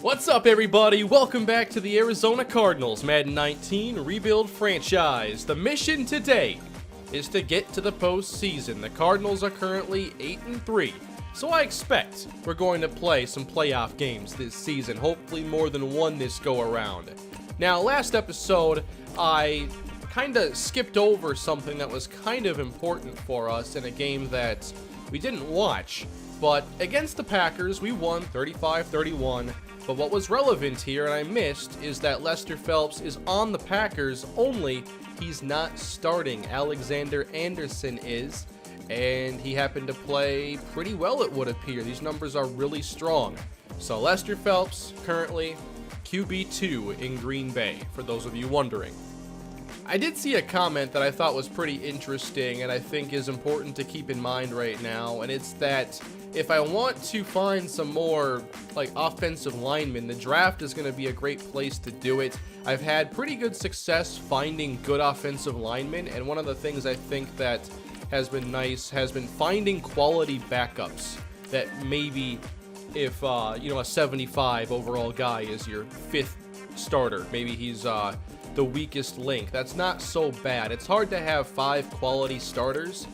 What's up, everybody? Welcome back to the Arizona Cardinals Madden 19 Rebuild franchise. The mission today is to get to the postseason. The Cardinals are currently 8-3, so I expect we're going to play some playoff games this season, hopefully more than one this go around. Now, last episode, I kind of skipped over something that was kind of important for us in a game that we didn't watch, but against the Packers, we won 35-31. But what was relevant here, and I missed, is that Lester Phelps is on the Packers, only he's not starting. Alexander Anderson is, and he happened to play pretty well, it would appear. These numbers are really strong. So Lester Phelps, currently QB2 in Green Bay, for those of you wondering. I did see a comment that I thought was pretty interesting and I think is important to keep in mind right now, and it's that if I want to find some more offensive linemen, the draft is going to be a great place to do it. I've had pretty good success finding good offensive linemen, and one of the things I think that has been nice has been finding quality backups that maybe if a 75 overall guy is your fifth starter, maybe he's the weakest link. That's not so bad. It's hard to have 5 quality starters,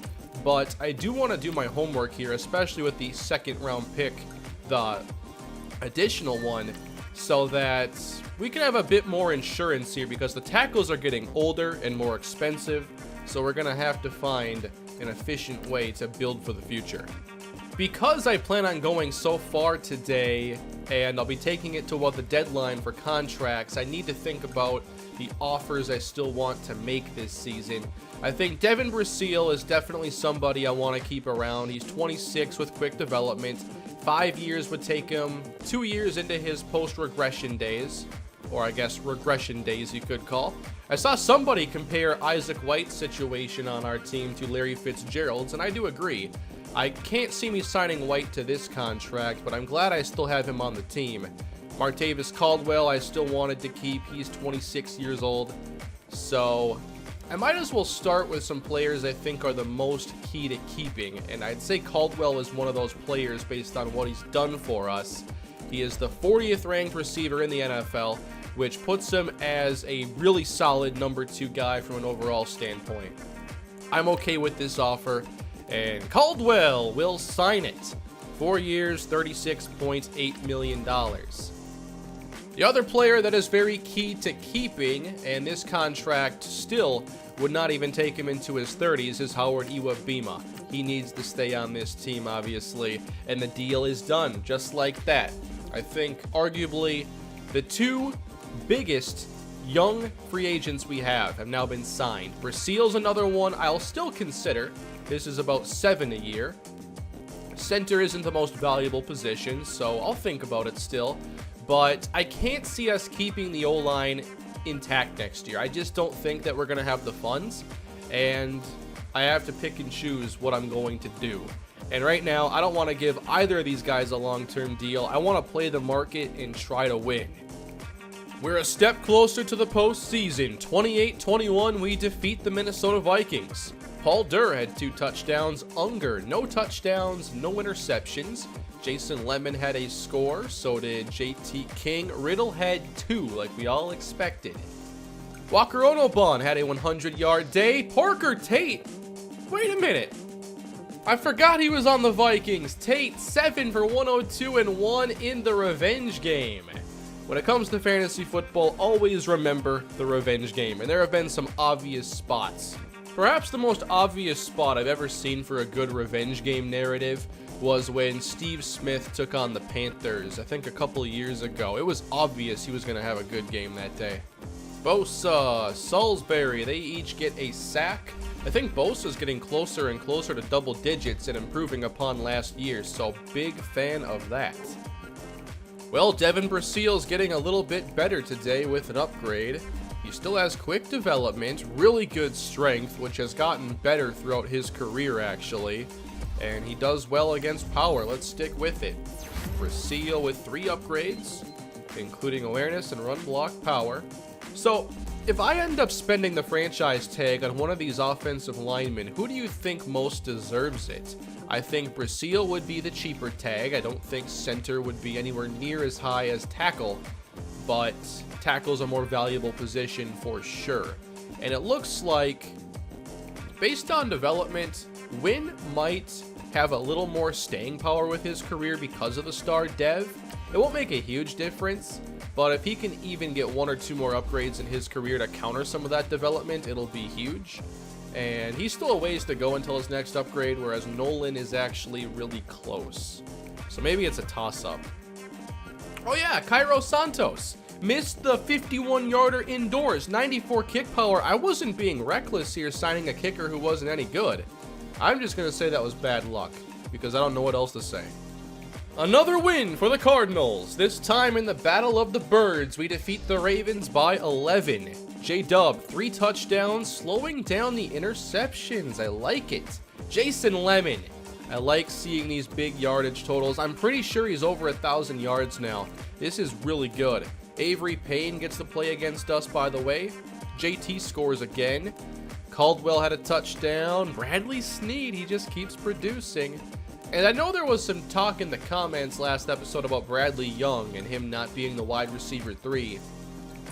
but I do want to do my homework here, especially with the second round pick, the additional one, so that we can have a bit more insurance here, because the tackles are getting older and more expensive, so we're going to have to find an efficient way to build for the future. Because I plan on going so far today, and I'll be taking it to the deadline for contracts, I need to think about the offers I still want to make this season. I think Devin Brasile is definitely somebody I want to keep around. He's 26 with quick development. 5 years would take him 2 years into his post-regression days, or I guess regression days you could call. I saw somebody compare Isaac White's situation on our team to Larry Fitzgerald's, and I do agree. I can't see me signing White to this contract, but I'm glad I still have him on the team. Martavis Caldwell I still wanted to keep. He's 26 years old. So I might as well start with some players I think are the most key to keeping. And I'd say Caldwell is one of those players based on what he's done for us. He is the 40th ranked receiver in the NFL, which puts him as a really solid number 2 guy from an overall standpoint. I'm okay with this offer, and Caldwell will sign it. 4 years, $36.8 million. The other player that is very key to keeping, and this contract still would not even take him into his 30s, is Howard Iwabima. He needs to stay on this team, obviously, and the deal is done just like that. I think arguably the 2 biggest young free agents we have now been signed. Brasile's another one I'll still consider. This is about 7 a year. Center isn't the most valuable position, so I'll think about it still. But I can't see us keeping the O-line intact next year. I just don't think that we're going to have the funds, and I have to pick and choose what I'm going to do. And right now, I don't want to give either of these guys a long-term deal. I want to play the market and try to win. We're a step closer to the postseason. 28-21, we defeat the Minnesota Vikings. Paul Durr had 2 touchdowns. Unger, no touchdowns, no interceptions. Jason Lemon had a score, so did JT King. Riddle had 2, like we all expected. Walker Onobon had a 100-yard day. Parker Tate, wait a minute. I forgot he was on the Vikings. Tate, 7 for 102 and 1 in the revenge game. When it comes to fantasy football, always remember the revenge game, and there have been some obvious spots. Perhaps the most obvious spot I've ever seen for a good revenge game narrative was when Steve Smith took on the Panthers, I think a couple of years ago. It was obvious he was going to have a good game that day. Bosa, Salisbury, they each get a sack. I think Bosa's getting closer and closer to double digits and improving upon last year, so big fan of that. Well, Devin Brasile's getting a little bit better today with an upgrade. He still has quick development, really good strength, which has gotten better throughout his career actually. And he does well against power. Let's stick with it. Brasile with 3 upgrades, including awareness and run block power. So, if I end up spending the franchise tag on one of these offensive linemen, who do you think most deserves it? I think Brasil would be the cheaper tag. I don't think center would be anywhere near as high as tackle, but tackle's a more valuable position for sure. And it looks like, based on development, Wynn might have a little more staying power with his career because of the star dev. It won't make a huge difference, but if he can even get 1 or 2 more upgrades in his career to counter some of that development, it'll be huge. And he's still a ways to go until his next upgrade, whereas Nolan is actually really close. So maybe it's a toss-up. Oh yeah, Cairo Santos missed the 51-yarder indoors, 94 kick power. I wasn't being reckless here signing a kicker who wasn't any good. I'm just going to say that was bad luck, because I don't know what else to say. Another win for the Cardinals. This time in the Battle of the Birds, we defeat the Ravens by 11. J-Dub, 3 touchdowns, slowing down the interceptions. I like it. Jason Lemon. I like seeing these big yardage totals. I'm pretty sure he's over 1,000 yards now. This is really good. Avery Payne gets to play against us, by the way. JT scores again. Caldwell had a touchdown. Bradley Sneed, he just keeps producing. And I know there was some talk in the comments last episode about Bradley Young and him not being the wide receiver 3.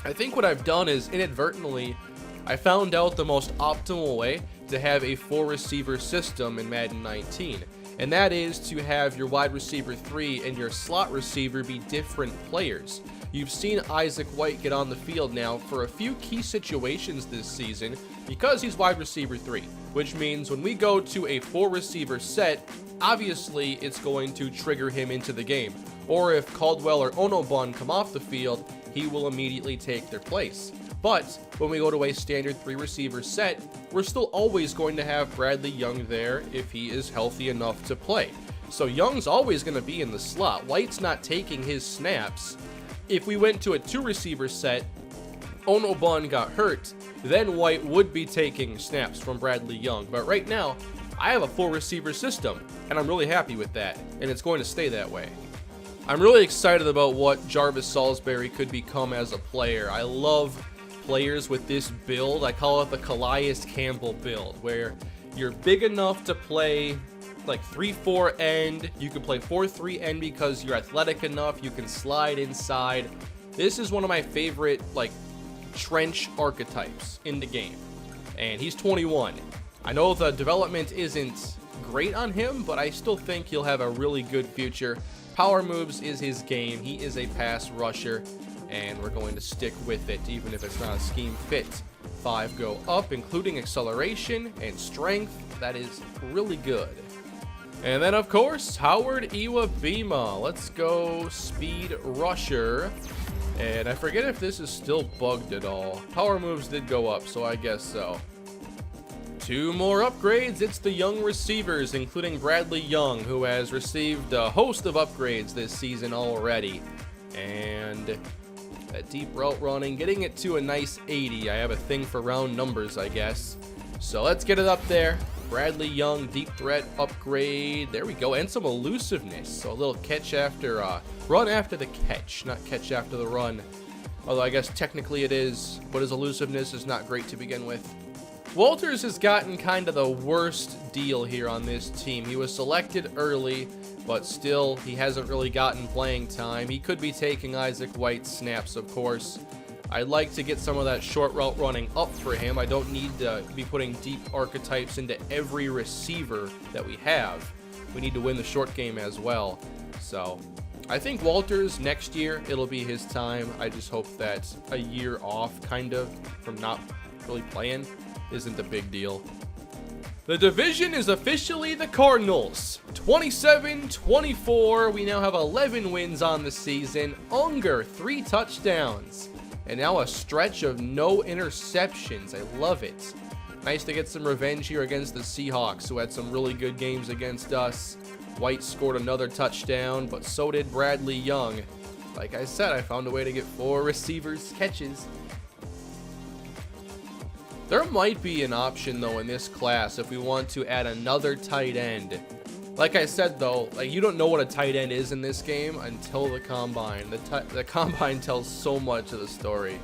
I think what I've done is, inadvertently, I found out the most optimal way to have a 4-receiver system in Madden 19. And that is to have your wide receiver 3 and your slot receiver be different players. You've seen Isaac White get on the field now for a few key situations this season because he's wide receiver 3, which means when we go to a 4-receiver set, obviously it's going to trigger him into the game. Or if Caldwell or Onobun come off the field, he will immediately take their place. But when we go to a standard 3-receiver set, we're still always going to have Bradley Young there if he is healthy enough to play. So Young's always going to be in the slot. White's not taking his snaps. If we went to a 2-receiver set, Onobun got hurt, then White would be taking snaps from Bradley Young. But right now, I have a 4-receiver system, and I'm really happy with that, and it's going to stay that way. I'm really excited about what Jarvis Salisbury could become as a player. I love players with this build. I call it the Calais Campbell build, where you're big enough to play like 3-4 end. You can play 4-3 end because you're athletic enough. You can slide inside. This is one of my favorite like trench archetypes in the game, and he's 21. I know the development isn't great on him, but I still think he'll have a really good future. Power moves is his game. He is a pass rusher, and we're going to stick with it, even if it's not a scheme fit. 5 go up, including acceleration and strength. That is really good. And then, of course, Howard Iwabima. Let's go speed rusher. And I forget if this is still bugged at all. Power moves did go up, so I guess so. 2 more upgrades. It's the young receivers, including Bradley Young, who has received a host of upgrades this season already. And that deep route running, getting it to a nice 80. I have a thing for round numbers, I guess. So let's get it up there. Bradley Young, deep threat upgrade. There we go. And some elusiveness. So a little catch after, run after the catch, not catch after the run. Although I guess technically it is, but his elusiveness is not great to begin with. Walters has gotten kind of the worst deal here on this team. He was selected early, but still, he hasn't really gotten playing time. He could be taking Isaac White's snaps, of course. I'd like to get some of that short route running up for him. I don't need to be putting deep archetypes into every receiver that we have. We need to win the short game as well. So I think Walters, next year, it'll be his time. I just hope that a year off, kind of, from not really playing isn't a big deal. The division is officially the Cardinals. 27-24. We now have 11 wins on the season. Unger, 3 touchdowns. And now a stretch of no interceptions. I love it. Nice to get some revenge here against the Seahawks, who had some really good games against us. White scored another touchdown, but so did Bradley Young. Like I said, I found a way to get 4 receivers catches. There might be an option, though, in this class if we want to add another tight end. Like I said, though, like you don't know what a tight end is in this game until the Combine. The Combine tells so much of the story.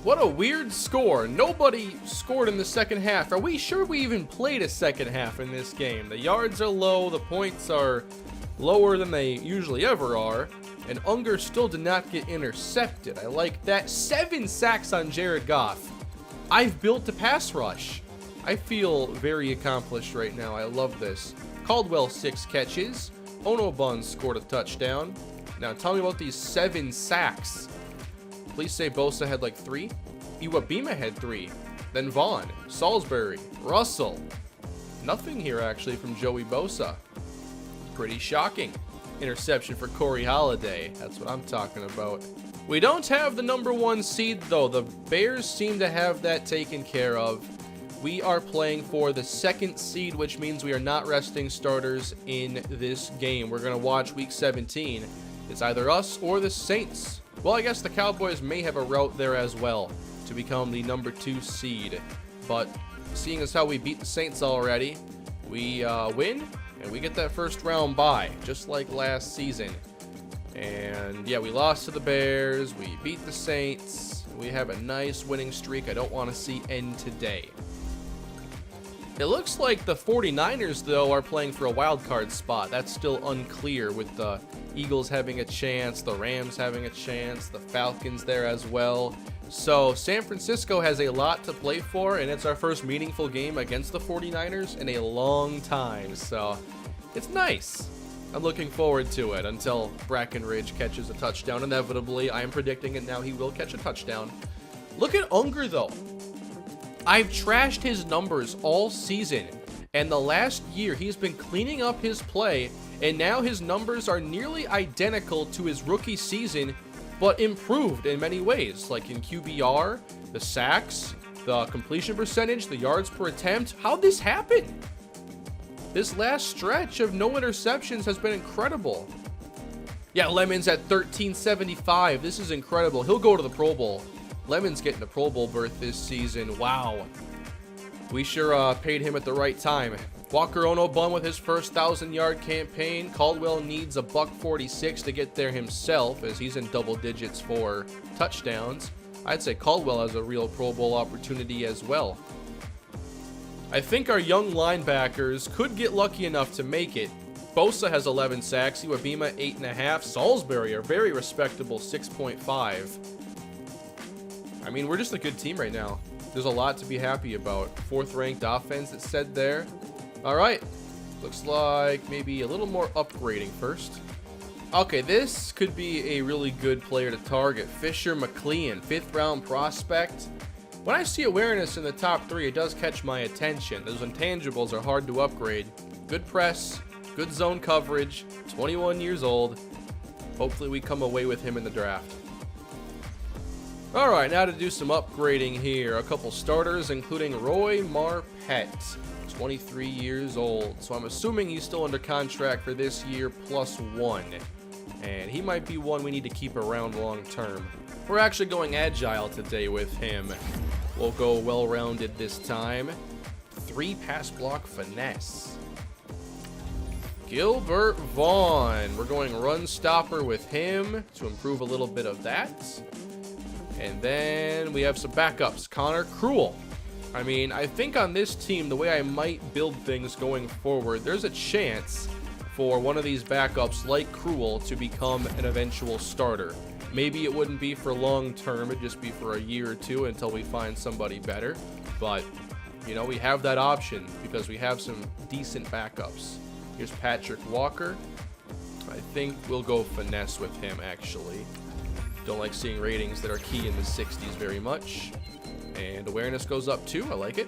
What a weird score. Nobody scored in the second half. Are we sure we even played a second half in this game? The yards are low, the points are lower than they usually ever are, and Unger still did not get intercepted. I like that. 7 sacks on Jared Goff. I've built a pass rush. I feel very accomplished right now. I love this. Caldwell 6 catches. Onobun scored a touchdown. Now tell me about these 7 sacks. Please say Bosa had like 3. Iwabima had 3. Then Vaughn, Salisbury, Russell. Nothing here actually from Joey Bosa. Pretty shocking. Interception for Corey Holiday. That's what I'm talking about. We don't have the number 1 seed though. The Bears seem to have that taken care of. We are playing for the 2nd seed, which means we are not resting starters in this game. We're going to watch week 17. It's either us or the Saints. Well, I guess the Cowboys may have a route there as well to become the number 2 seed. But seeing as how we beat the Saints already, we win and we get that first round bye, just like last season. And yeah, we lost to the Bears. We beat the Saints. We have a nice winning streak I don't want to see end today. It looks like the 49ers, though, are playing for a wild card spot. That's still unclear, with the Eagles having a chance, the Rams having a chance, the Falcons there as well. So San Francisco has a lot to play for, and it's our first meaningful game against the 49ers in a long time. So it's nice. I'm looking forward to it until Brackenridge catches a touchdown. Inevitably, I am predicting it now. He will catch a touchdown. Look at Unger, though. I've trashed his numbers all season, and the last year he's been cleaning up his play, and now his numbers are nearly identical to his rookie season, but improved in many ways, like in QBR, the sacks, the completion percentage, the yards per attempt. How'd this happen? This last stretch of no interceptions has been incredible. Yeah, Lemon's at 1375. This is incredible. He'll go to the Pro Bowl. Lemon's getting a Pro Bowl berth this season. Wow. We sure paid him at the right time. Walker Onobun with his first 1,000-yard campaign. Caldwell needs a $146 to get there himself, as he's in double digits for touchdowns. I'd say Caldwell has a real Pro Bowl opportunity as well. I think our young linebackers could get lucky enough to make it. Bosa has 11 sacks. Iwabima 8.5. Salisbury, a very respectable 6.5. I mean, we're just a good team right now. There's a lot to be happy about. 4th-ranked offense, it said there. All right. Looks like maybe a little more upgrading first. Okay, this could be a really good player to target. Fisher McLean, 5th-round prospect. When I see awareness in the top 3, it does catch my attention. Those intangibles are hard to upgrade. Good press, good zone coverage, 21 years old. Hopefully we come away with him in the draft. All right, now to do some upgrading here. A couple starters, including Roy Marpet, 23 years old. So I'm assuming he's still under contract for this year +1. And he might be one we need to keep around long term. We're actually going agile today with him. We'll go well-rounded this time. 3 pass block finesse. Gilbert Vaughn. We're going run stopper with him to improve a little bit of that. And then we have some backups. Connor Cruel. I mean, I think on this team, the way I might build things going forward, there's a chance for one of these backups like Cruel to become an eventual starter. Maybe it wouldn't be for long term, it'd just be for a year or 2 until we find somebody better. But, you know, we have that option because we have some decent backups. Here's Patrick Walker. I think we'll go finesse with him, actually. Don't like seeing ratings that are key in the 60s very much. And awareness goes up too. I like it.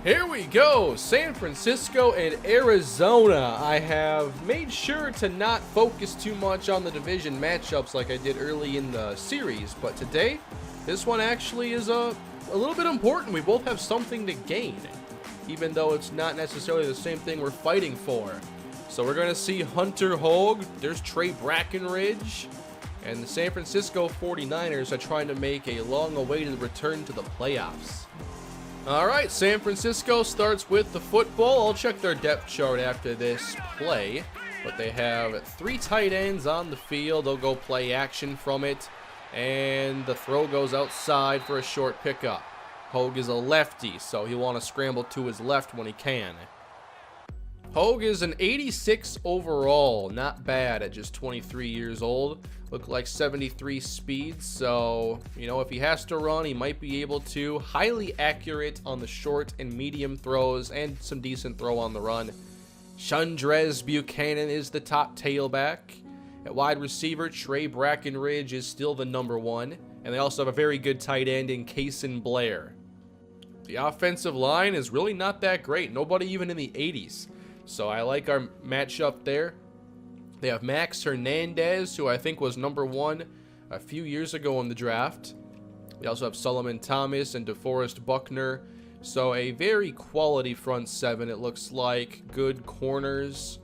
Here we go. San Francisco and Arizona. I have made sure to not focus too much on the division matchups like I did early in the series. But today, this one actually is a little bit important. We both have something to gain, even though it's not necessarily the same thing we're fighting for. So we're going to see Hunter Hogue. There's Trey Brackenridge. And the San Francisco 49ers are trying to make a long-awaited return to the playoffs. All right, San Francisco starts with the football. I'll check their depth chart after this play. But they have 3 tight ends on the field. They'll go play action from it. And the throw goes outside for a short pickup. Hogue is a lefty, so he'll want to scramble to his left when he can. Hogue is an 86 overall, not bad at just 23 years old. Looked like 73 speed, so, you know, if he has to run, he might be able to. Highly accurate on the short and medium throws, and some decent throw on the run. Shundrez Buchanan is the top tailback. At wide receiver, Trey Brackenridge is still the number one. And they also have a very good tight end in Cason Blair. The offensive line is really not that great. Nobody even in the 80s. So I like our matchup there. They have Max Hernandez, who I think was number one a few years ago in the draft. They also have Solomon Thomas and DeForest Buckner. So a very quality front seven, it looks like. Good corners.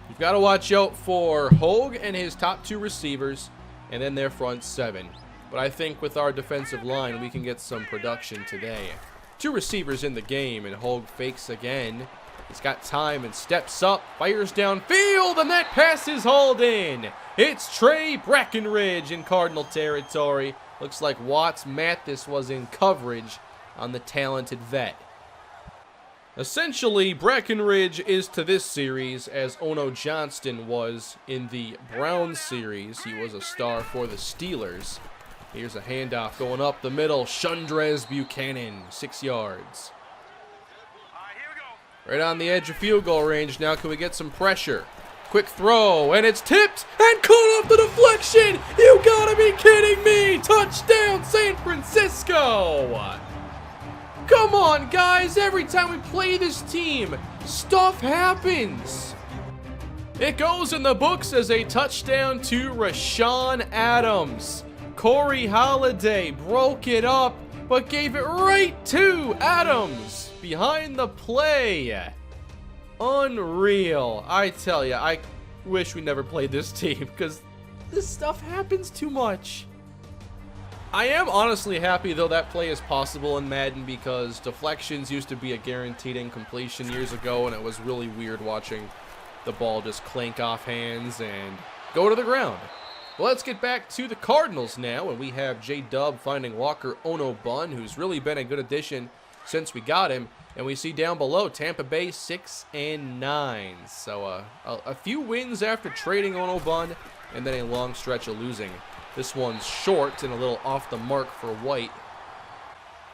You've got to watch out for Hogue and his top two receivers, and then their front seven. But I think with our defensive line, we can get some production today. Two receivers in the game, and Hogue fakes again. He's got time and steps up, fires downfield, and that pass is hauled in. It's Trey Brackenridge in Cardinal territory. Looks like Watts Mathis was in coverage on the talented vet. Essentially, Brackenridge is to this series as Ono Johnston was in the Browns series. He was a star for the Steelers. Here's a handoff going up the middle. Shundrez Buchanan, 6 yards. Right on the edge of field goal range now. Can we get some pressure? Quick throw, and it's tipped and caught off the deflection. You gotta be kidding me. Touchdown, San Francisco. Come on, guys. Every time we play this team, stuff happens. It goes in the books as a touchdown to Rashawn Adams. Corey Holiday broke it up, but gave it right to Adams behind the play. Unreal. I tell you, I wish we never played this team because this stuff happens too much. I am honestly happy, though, that play is possible in Madden because deflections used to be a guaranteed incompletion years ago, and it was really weird watching the ball just clank off hands and go to the ground. Well, let's get back to the Cardinals now, and we have J-Dub finding Walker Ono-Bun, who's really been a good addition since we got him. And we see down below, Tampa Bay 6-9. So a few wins after trading Ono-Bun, and then a long stretch of losing. This one's short and a little off the mark for White.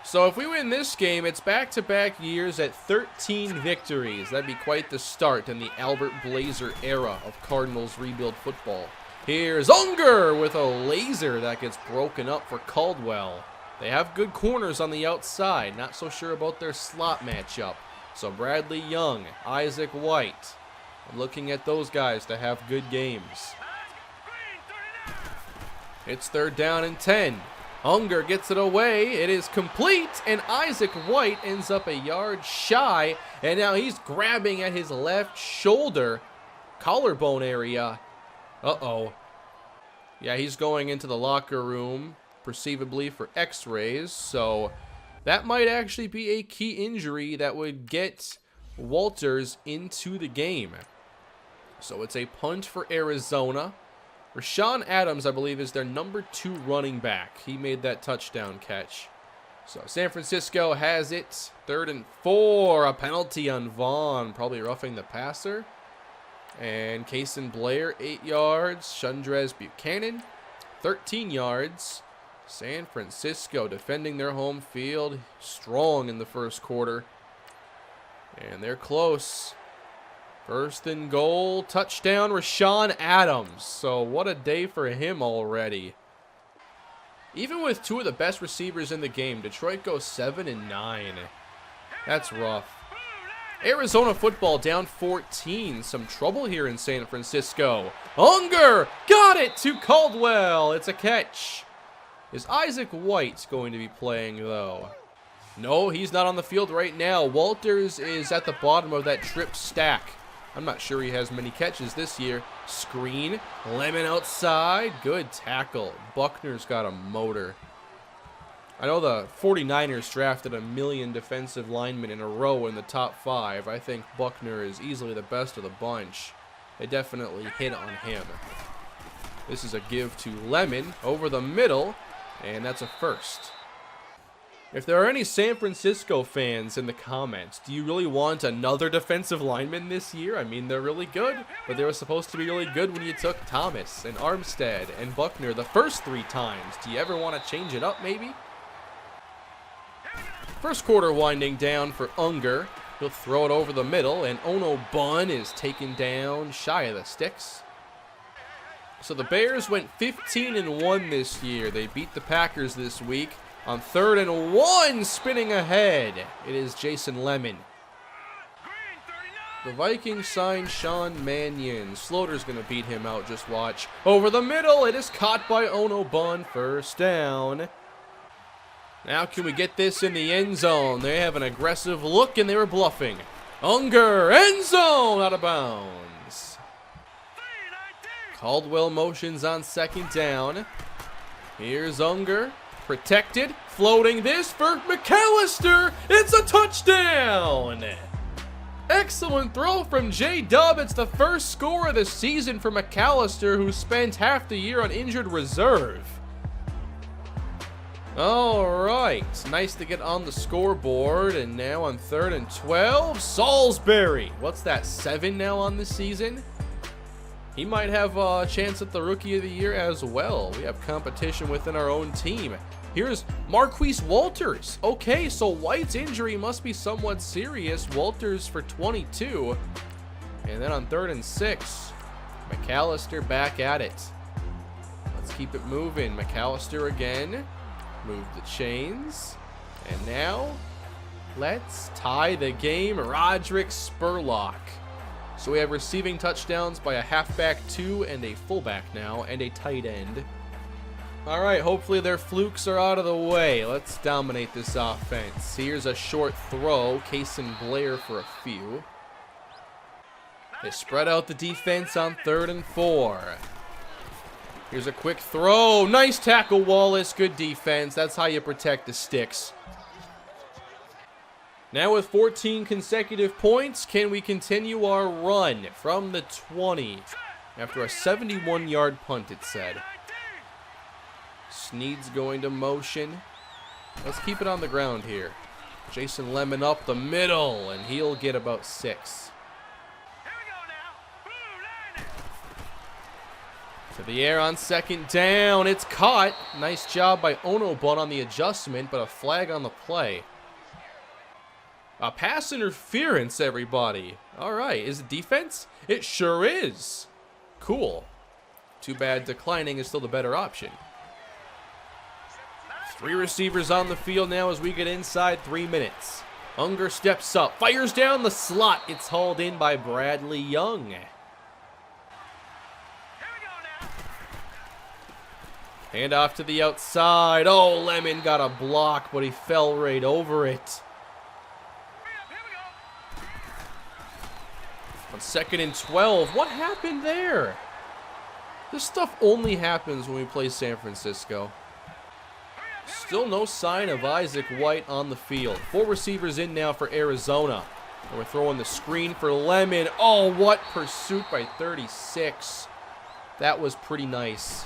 So if we win this game, it's back-to-back years at 13 victories. That'd be quite the start in the Albert Blazer era of Cardinals rebuild football. Here's Unger with a laser that gets broken up for Caldwell. They have good corners on the outside. Not so sure about their slot matchup. So Bradley Young, Isaac White. I'm looking at those guys to have good games. It's 3rd down and 10. Unger gets it away. It is complete, and Isaac White ends up a yard shy. And now he's grabbing at his left shoulder, collarbone area. Uh-oh. Yeah, he's going into the locker room, perceivably for x-rays, so that might actually be a key injury that would get Walters into the game. So it's a punt for Arizona. Rashawn Adams, I believe, is their number 2 running back. He made that touchdown catch. So San Francisco has it. 3rd and 4. A penalty on Vaughn, probably roughing the passer. And Cason Blair, 8 yards. Shundrez Buchanan, 13 yards. San Francisco defending their home field strong in the first quarter. And they're close. 1st and goal, touchdown Rashawn Adams. So what a day for him already. Even with 2 of the best receivers in the game, Detroit goes 7-9. That's rough. Arizona football down 14. Some trouble here in San Francisco. Unger got it to Caldwell. It's a catch. Is Isaac White going to be playing, though? No, he's not on the field right now. Walters is at the bottom of that trip stack. I'm not sure he has many catches this year. Screen. Lemon outside. Good tackle. Buckner's got a motor. I know the 49ers drafted a million defensive linemen in a row in the top 5. I think Buckner is easily the best of the bunch. They definitely hit on him. This is a give to Lemon over the middle, and that's a first. If there are any San Francisco fans in the comments, do you really want another defensive lineman this year? I mean, they're really good, but they were supposed to be really good when you took Thomas and Armstead and Buckner the first 3 times. Do you ever want to change it up, maybe? First quarter winding down for Unger. He'll throw it over the middle, and Ono Bun is taken down shy of the sticks. So the Bears went 15-1 this year. They beat the Packers this week. On 3rd and 1, spinning ahead, it is Jason Lemon. The Vikings signed Sean Mannion. Slaughter's going to beat him out, just watch. Over the middle, it is caught by Ono Bun, first down. Now can we get this in the end zone? They have an aggressive look, and they were bluffing. Unger, end zone, out of bounds. Caldwell motions on 2nd down. Here's Unger. Protected, floating this for McAllister. It's a touchdown! Excellent throw from J-Dub. It's the first score of the season for McAllister, who spent half the year on injured reserve. All right, nice to get on the scoreboard. And now on 3rd and 12, Salisbury. What's that, 7 now on the season? He might have a chance at the Rookie of the Year as well. We have competition within our own team. Here's Marquise Walters. Okay, so White's injury must be somewhat serious. Walters for 22. And then on 3rd and 6, McAllister back at it. Let's keep it moving. McAllister again. Move the chains. And now, let's tie the game. Roderick Spurlock. So we have receiving touchdowns by a halfback 2 and a fullback now, and a tight end. All right, hopefully their flukes are out of the way. Let's dominate this offense. Here's a short throw. Case and Blair for a few. They spread out the defense on 3rd and 4. Here's a quick throw. Nice tackle, Wallace. Good defense. That's how you protect the sticks. Now with 14 consecutive points, can we continue our run from the 20 after a 71-yard punt, it said. Snead's going to motion. Let's keep it on the ground here. Jason Lemon up the middle, and he'll get about 6. To the air on 2nd down. It's caught. Nice job by Ono Bun on the adjustment, but a flag on the play. A pass interference, everybody. All right, is it defense? It sure is. Cool. Too bad declining is still the better option. 3 receivers on the field now as we get inside 3 minutes. Unger steps up, fires down the slot. It's hauled in by Bradley Young. Hand off to the outside. Oh, Lemon got a block, but he fell right over it. On 2nd and 12, what happened there? This stuff only happens when we play San Francisco. Still no sign of Isaac White on the field. 4 receivers in now for Arizona. And we're throwing the screen for Lemon. Oh, what pursuit by 36. That was pretty nice.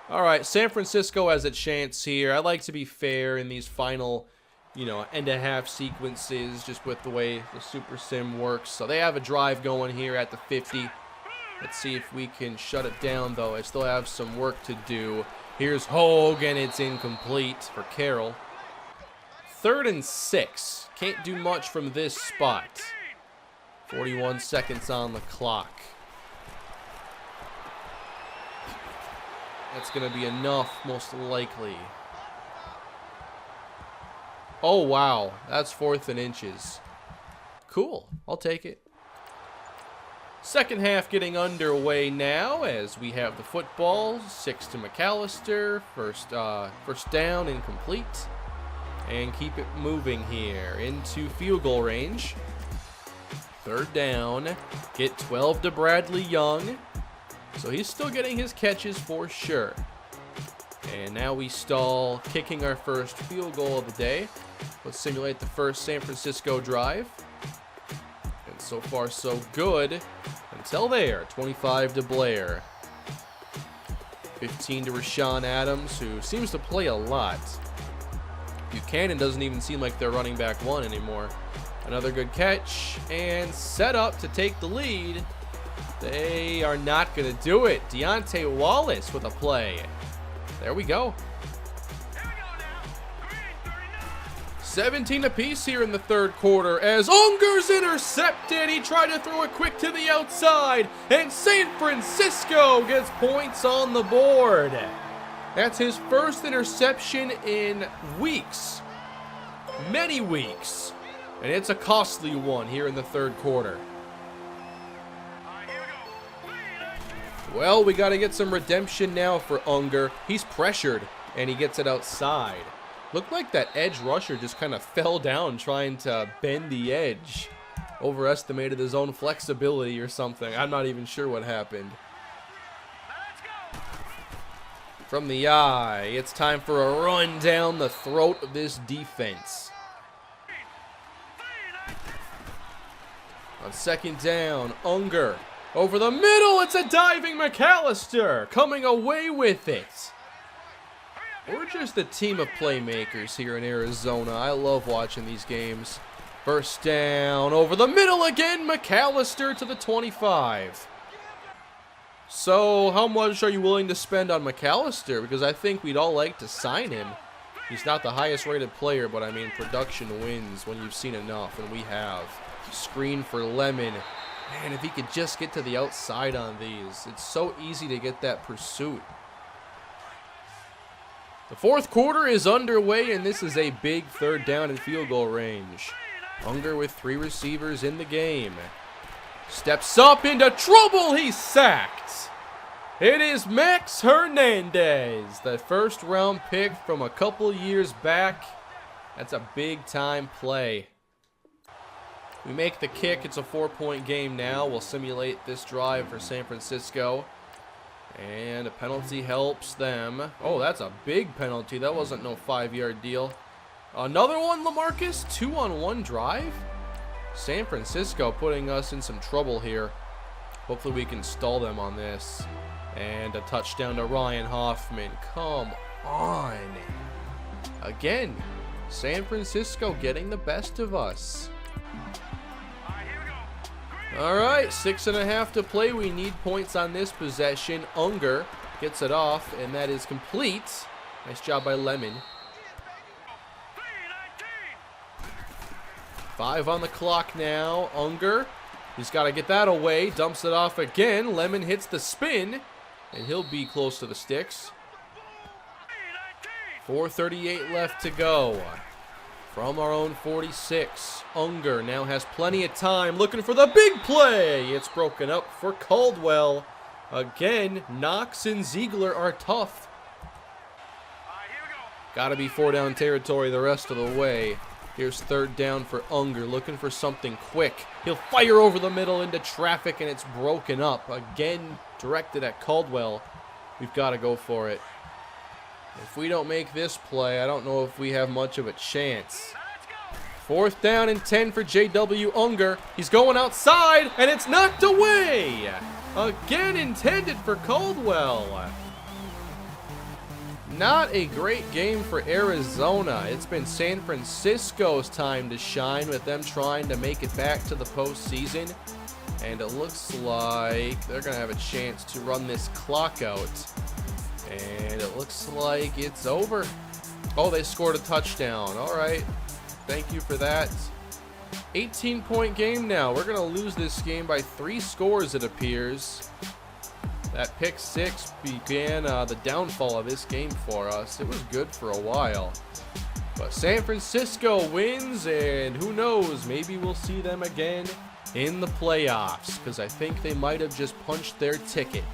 All right, San Francisco has a chance here. I like to be fair in these final, end of half sequences, just with the way the Super Sim works. So they have a drive going here at the 50. Let's see if we can shut it down, though. I still have some work to do. Here's Hogue, and it's incomplete for Carroll. 3rd and 6. Can't do much from this spot. 41 seconds on the clock. That's going to be enough, most likely. Oh, wow. That's 4th and inches. Cool. I'll take it. Second half getting underway now as we have the football. 6 to McAllister. First down, incomplete. And keep it moving here into field goal range. 3rd down. Get 12 to Bradley Young. So he's still getting his catches for sure. And now we stall, kicking our first field goal of the day. Let's simulate the first San Francisco drive. And so far so good until there. 25 to Blair. 15 to Rashawn Adams, who seems to play a lot. Buchanan doesn't even seem like their running back one anymore. Another good catch, and set up to take the lead. They are not going to do it. Deontay Wallace with a play. There we go. 17 apiece here in the third quarter as Unger's intercepted. He tried to throw it quick to the outside, and San Francisco gets points on the board. That's his first interception in weeks. Many weeks. And it's a costly one here in the third quarter. Well, we got to get some redemption now for Unger. He's pressured, and he gets it outside. Looked like that edge rusher just kind of fell down trying to bend the edge. Overestimated his own flexibility or something. I'm not even sure what happened. From the eye, it's time for a run down the throat of this defense. On second down, Unger. Over the middle, it's a diving McAllister coming away with it. We're just a team of playmakers here in Arizona. I love watching these games. First down, over the middle again, McAllister to the 25. So, how much are you willing to spend on McAllister? Because I think we'd all like to sign him. He's not the highest rated player, but I mean, production wins when you've seen enough, and we have. Screen for Lemon. Man, if he could just get to the outside on these. It's so easy to get that pursuit. The fourth quarter is underway, and this is a big third down and field goal range. Unger with 3 receivers in the game. Steps up into trouble. He's sacked. It is Max Hernandez, the first round pick from a couple years back. That's a big time play. We make the kick. It's a 4-point game now. We'll simulate this drive for San Francisco. And a penalty helps them. Oh, that's a big penalty. That wasn't no 5-yard deal. Another one, LaMarcus. 2-on-1 drive. San Francisco putting us in some trouble here. Hopefully we can stall them on this. And a touchdown to Ryan Hoffman. Come on. Again, San Francisco getting the best of us. All right, 6.5 to play. We need points on this possession. Unger gets it off, and that is complete. Nice job by Lemon. 5 on the clock now. Unger, he's got to get that away. Dumps it off again. Lemon hits the spin, and he'll be close to the sticks. 4:38 left to go. From our own 46, Unger now has plenty of time, looking for the big play. It's broken up for Caldwell. Again, Knox and Ziegler are tough. Got to be 4-down territory the rest of the way. Here's third down for Unger, looking for something quick. He'll fire over the middle into traffic, and it's broken up. Again, directed at Caldwell. We've got to go for it. If we don't make this play, I don't know if we have much of a chance. 4th down and 10 for J.W. Unger. He's going outside, and it's knocked away. Again intended for Caldwell. Not a great game for Arizona. It's been San Francisco's time to shine with them trying to make it back to the postseason. And it looks like they're going to have a chance to run this clock out. And it looks like it's over. Oh, they scored a touchdown. All right. Thank you for that. 18-point game now. We're going to lose this game by 3 scores, it appears. That pick 6 began the downfall of this game for us. It was good for a while. But San Francisco wins, and who knows, maybe we'll see them again in the playoffs, because I think they might have just punched their ticket.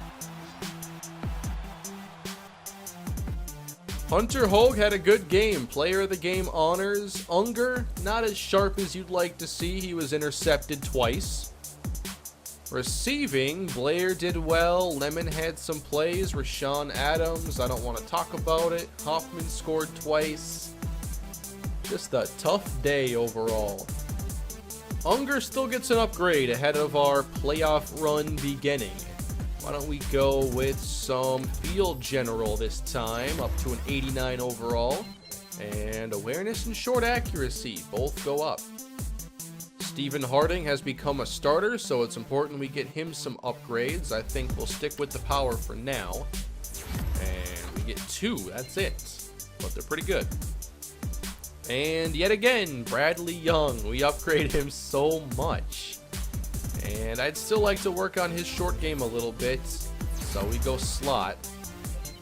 Hunter Hogue had a good game. Player of the game honors. Unger, not as sharp as you'd like to see. He was intercepted twice. Receiving, Blair did well. Lemon had some plays. Rashawn Adams, I don't want to talk about it. Hoffman scored twice. Just a tough day overall. Unger still gets an upgrade ahead of our playoff run beginning. Why don't we go with some field general this time, up to an 89 overall. And awareness and short accuracy both go up. Stephen Harding has become a starter, so it's important we get him some upgrades. I think we'll stick with the power for now. And we get 2, that's it. But they're pretty good. And yet again, Bradley Young. We upgrade him so much. And I'd still like to work on his short game a little bit. So we go slot.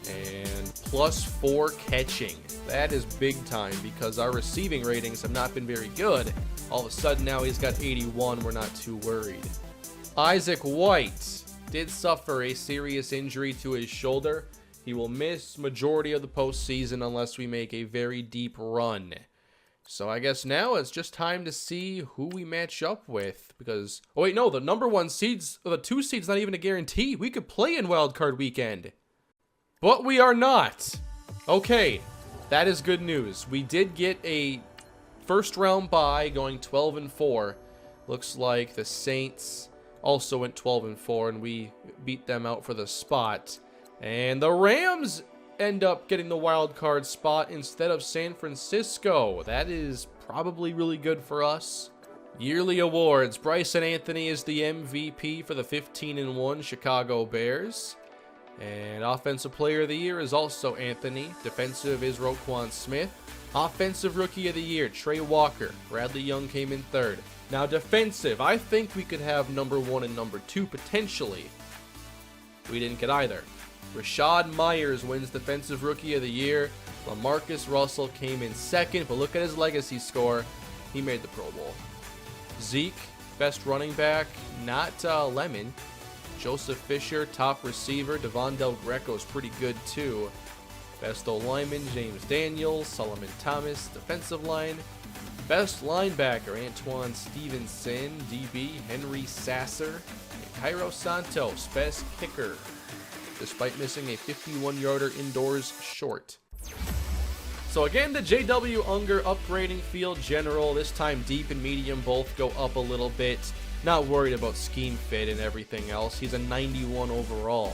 And +4 catching. That is big time because our receiving ratings have not been very good. All of a sudden now he's got 81. We're not too worried. Isaac White did suffer a serious injury to his shoulder. He will miss majority of the postseason unless we make a very deep run. So I guess now it's just time to see who we match up with because, oh wait, no, the number 1 seeds, the 2 seeds not even a guarantee. We could play in wildcard weekend, but we are not. Okay, that is good news. We did get a first round bye going 12-4. Looks like the Saints also went 12-4 and we beat them out for the spot. And the Rams end up getting the wild card spot instead of San Francisco. That is probably really good for us. Yearly awards. Bryson Anthony is the MVP for the 15-1 Chicago Bears. And Offensive Player of the Year is also Anthony. Defensive is Roquan Smith. Offensive Rookie of the Year, Trey Walker. Bradley Young came in 3rd. Now defensive, I think we could have number 1 and number 2 potentially. We didn't get either. Rashad Myers wins Defensive Rookie of the Year. LaMarcus Russell came in 2nd, but look at his legacy score. He made the Pro Bowl. Zeke, best running back, not Lemon. Joseph Fisher, top receiver. Devon Del Greco's pretty good too. Best O-lineman, James Daniels. Solomon Thomas, defensive line. Best linebacker, Antoine Stevenson. DB, Henry Sasser. And Cairo Santos, best kicker, despite missing a 51-yarder indoors short. So again, the JW Unger upgrading field general. This time deep and medium both go up a little bit. Not worried about scheme fit and everything else. He's a 91 overall.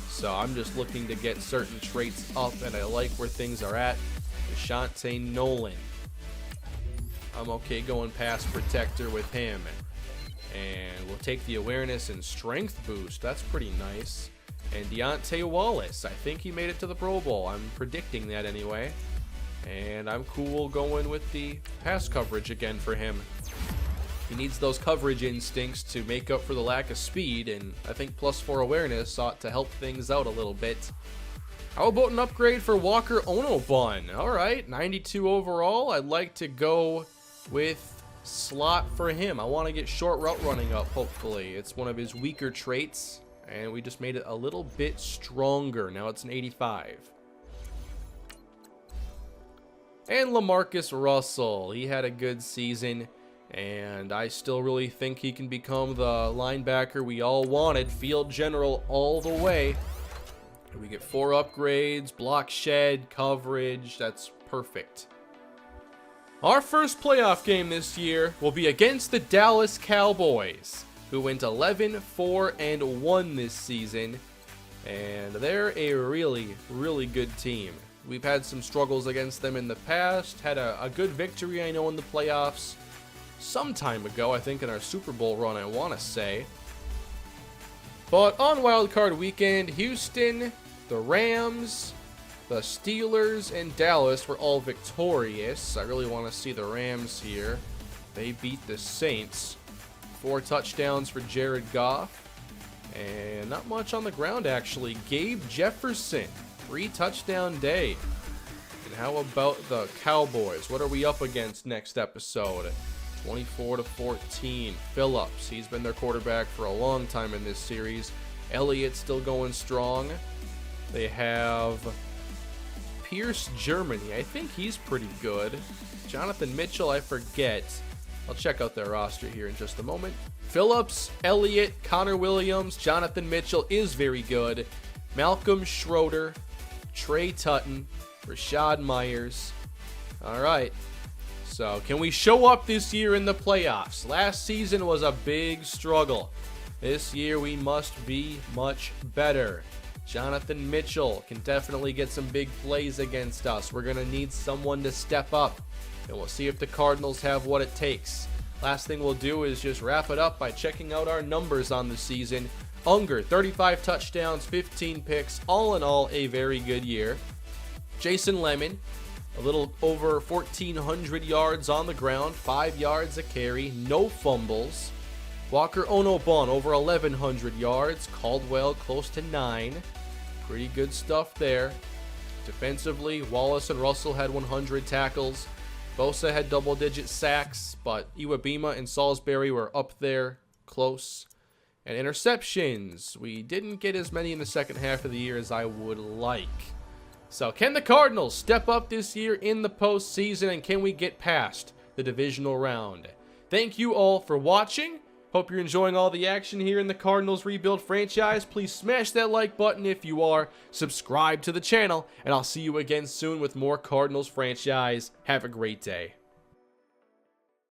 So I'm just looking to get certain traits up, and I like where things are at. Deshante Nolan. I'm okay going pass protector with him. And we'll take the awareness and strength boost. That's pretty nice. And Deontay Wallace. I think he made it to the Pro Bowl. I'm predicting that anyway. And I'm cool going with the pass coverage again for him. He needs those coverage instincts to make up for the lack of speed, and I think +4 awareness ought to help things out a little bit. How about an upgrade for Walker Onobun? Alright, 92 overall. I'd like to go with slot for him. I want to get short route running up, hopefully. It's one of his weaker traits, and we just made it a little bit stronger. Now it's an 85. And LaMarcus Russell. He had a good season. And I still really think he can become the linebacker we all wanted. Field general all the way. And we get 4 upgrades, block shed, coverage. That's perfect. Our first playoff game this year will be against the Dallas Cowboys, who went 11-4-1 this season. And they're a really, really good team. We've had some struggles against them in the past. Had a good victory, I know, in the playoffs. Some time ago, I think in our Super Bowl run, I want to say. But on wildcard weekend, Houston, the Rams, the Steelers, and Dallas were all victorious. I really want to see the Rams here. They beat the Saints. 4 touchdowns for Jared Goff. And not much on the ground, actually. Gabe Jefferson, 3-touchdown day. And how about the Cowboys? What are we up against next episode? 24-14. Phillips, he's been their quarterback for a long time in this series. Elliott still going strong. They have Pierce, Germany. I think he's pretty good. Jonathan Mitchell, I forget. I'll check out their roster here in just a moment. Phillips, Elliott, Connor Williams, Jonathan Mitchell is very good. Malcolm Schroeder, Trey Tutton, Rashad Myers. All right. So, can we show up this year in the playoffs? Last season was a big struggle. This year we must be much better. Jonathan Mitchell can definitely get some big plays against us. We're going to need someone to step up, and we'll see if the Cardinals have what it takes. Last thing we'll do is just wrap it up by checking out our numbers on the season. Unger, 35 touchdowns, 15 picks, all in all a very good year. Jason Lemon, a little over 1,400 yards on the ground, 5 yards a carry, no fumbles. Walker Onobon, over 1,100 yards. Caldwell, close to 9. Pretty good stuff there. Defensively, Wallace and Russell had 100 tackles. Bosa had double-digit sacks, but Iwabima and Salisbury were up there, close. And interceptions, we didn't get as many in the second half of the year as I would like. So can the Cardinals step up this year in the postseason, and can we get past the divisional round? Thank you all for watching. Hope you're enjoying all the action here in the Cardinals rebuild franchise. Please smash that like button if you are. Subscribe to the channel, and I'll see you again soon with more Cardinals franchise. Have a great day.